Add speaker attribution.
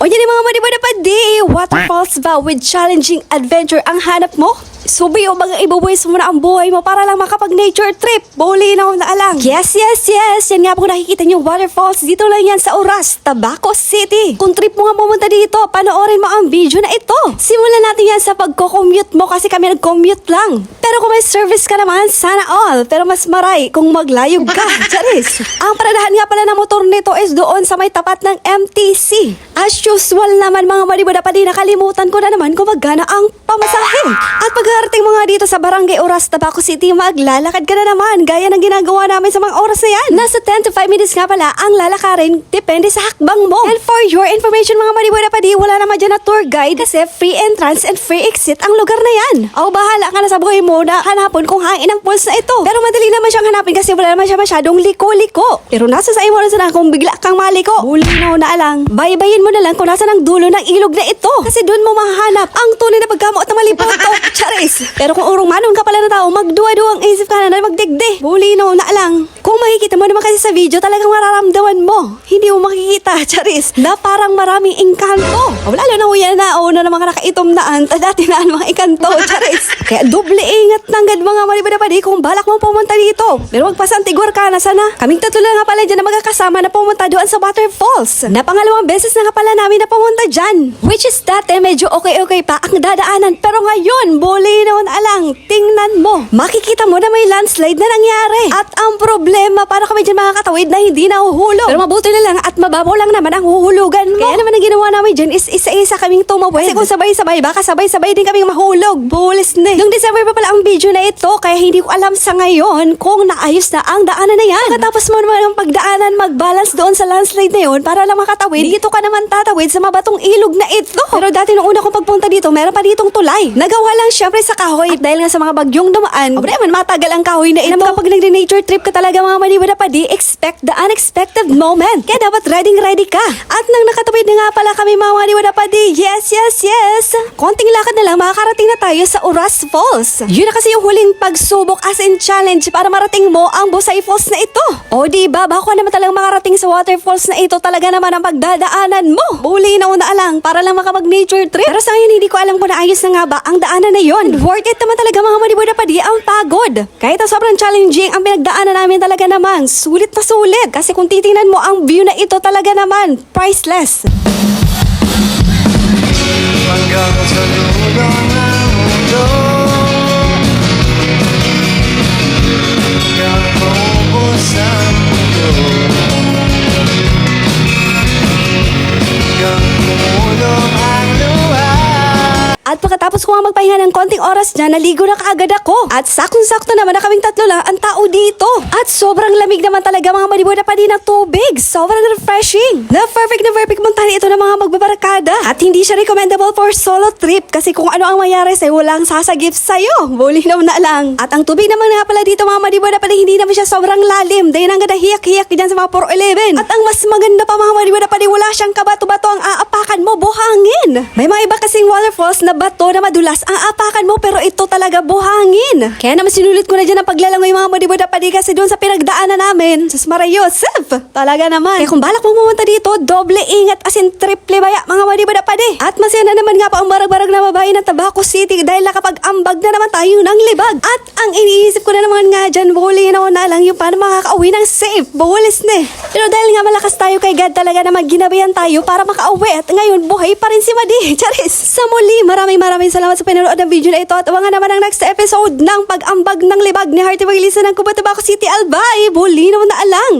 Speaker 1: O yan yung mga maniwala pa di. Waterfalls ba with challenging adventure ang hanap mo? Subi o mga ibubuwis mo na ang buhay mo para lang makapag-nature trip. Bulinaw na alang. Yes. Yan nga po nakikita niyo waterfalls. Dito lang yan sa Oras, Tabaco City. Kung trip mo nga pumunta dito, panoorin mo ang video na ito. Simulan natin yan sa pagko-commute mo kasi kami nag-commute lang. Pero kung may service ka naman, sana all. Pero mas maray kung maglayog ka. Charis. Ang paradahan nga pala ng motor nito is doon sa may tapat ng MTC. As usual naman mga maniwala pa di, nakalimutan ko na naman kung magkano ang pamasahe. At pagkarating mo nga dito sa Barangay Oras, Tabaco City, maglalakad ka na naman gaya ng ginagawa namin sa mga oras na yan. Nasa 10 to 5 minutes nga pala ang lalakarin, depende sa hakbang mo. And for your information mga maniwala pa di, wala naman dyan na tour guide kasi free entrance and free exit ang lugar na yan. O bahala ka na sa buhay mo na hanapon kung hangin ang pulse na ito. Pero madali naman siyang hanapin kasi wala naman siya masyadong liko-liko. Pero nasa sa imo na sana kung bigla kang maliko. Bulinaw na alang. Baybayin mo na lang kung nasa ng dulo ng ilog na ito. Kasi doon mo mahanap ang tunay na pagkamo at malipot. Charis. Pero kung urong manon ka pala na tao, magduwa-duwang isip ka na magdigdi. Bulinaw na alang. Kung makikita mo naman kasi sa video, talagang mararamdaman mo. Hindi mo makikita, Charis, na parang maraming engkanto. Lalo na huyan na una ng mga nakaitom naan, dati naan mga engkanto, Charis. Kaya doble ingat ng gad mga malibadapadi kung balak mo pumunta dito. Pero magpasantigor ka na sana. Kaming tatlo na nga pala dyan na magkakasama na pumunta doon sa waterfalls. Na pangalawang beses na nga pala namin na pumunta dyan. Which is dati medyo okay pa ang dadaanan. Pero ngayon, bulinaw na alang. Tingnan mo. Makikita mo na may landslide na nangyari. At ang problema, para kami dyan mga katawid na hindi nahuhulog. Pero mabuti na lang at mababaw lang naman ang huhulugan mo. Kaya naman ang ginawa namin dyan is isa-isa kaming tumawid. Kasi kung sabay-sabay, baka sabay-sabay din kaming mahulog. Bulis na. Noong December pa pala ang video na ito, kaya hindi ko alam sa ngayon kung naayos na ang daanan na yan. Pagkatapos mo naman ang pagdaanan, mag-balance doon sa landslide na yun para lang makatawid. Dito ka naman tatawid sa mabatong ilog na ito. Pero dati nung una kong pagpunta dito, meron pa ditong tulay. Nagawa lang syempre sa kahoy. At dahil nga sa mga bagyong dumaan, naman matagal ang kahoy na ito. Kapag nag-nature trip ka talaga mga maniwala pa di, expect the unexpected moment. Kaya dapat ready ka. At nang nakatawid na nga pala kami mga maniwala pa di, yes. Konting lakad na lang, makakarating na tayo sa Oras Falls. Yun na kasi yung huling pagsubok as in challenge para marating mo ang Busay Falls na ito. O diba, bako naman talagang makarating sa waterfalls na ito, talaga naman ang pagdadaanan mo. Bulinaw na alang para lang makapag-nature trip. Pero sa ngayon, hindi ko alam kung naayos na nga ba ang daanan na yon. Worth it naman talaga mga maniwala pa di ang pagod. Kahit na sobrang challenging ang pinagdaanan namin talaga naman, sulit na sulit. Kasi kung titingnan mo ang view na ito talaga naman, priceless.
Speaker 2: Hanggang sa dulo ng mundo, hanggang maubos ang mundo, hanggang tumulong ang luha.
Speaker 1: At pagkatapos ko nga magpahinga ng konting oras dyan, naligo na kaagad ako. At saktong-sakto naman na kaming tatlo lang ang tao dito. At sobrang lamig naman talaga mga maniwala pa din ng tubig. Sobrang refreshing. Na perfect muntahan ito ng mga magbabarakada. At hindi siya recommendable for solo trip kasi kung ano ang mayari sa'yo, walang sasagip sa'yo. Bulinaw na lang. At ang tubig naman nga pala dito mga maniwala pa din, hindi naman siya sobrang lalim. Dahil ang ganda hiyak-hiyak dyan sa mga 411. At ang mas maganda pa mga maniwala pa din, wala siyang kabato-bato ang aapakan mo, buhangin. May mga iba kasing waterfalls na bato na madulas ang apakan mo, pero ito talaga buhangin. Kaya naman sinulit ko na dyan ang paglalangoy mga maniwala pa din kasi doon sa pinagdaanan namin. Sus Maria Yosef, talaga naman. Kaya kung balak mo pumunta dito, doble ingat as in triple baya mga maniwala pa din. At masaya na naman nga pa ang barag-barag na babae ng Tabaco City dahil nakapag-ambag na naman tayo ng libag. At ang iniisip ko na naman nga dyan, bulinaw na lang yung paano makakauwi ng safe. Bulis na. Pero dahil nga malakas tayo kay God, talaga naman ginabayan tayo para makauwi. At ngayon, buhay pa rin si Madi. Charis. Sa muli, maraming salamat sa pinanood ng video na ito at abangan naman ang next episode ng pag-ambag ng libag ni Hearty Maglisa ng Kuba, Tabaco City, Albay. Bulinaw na alang.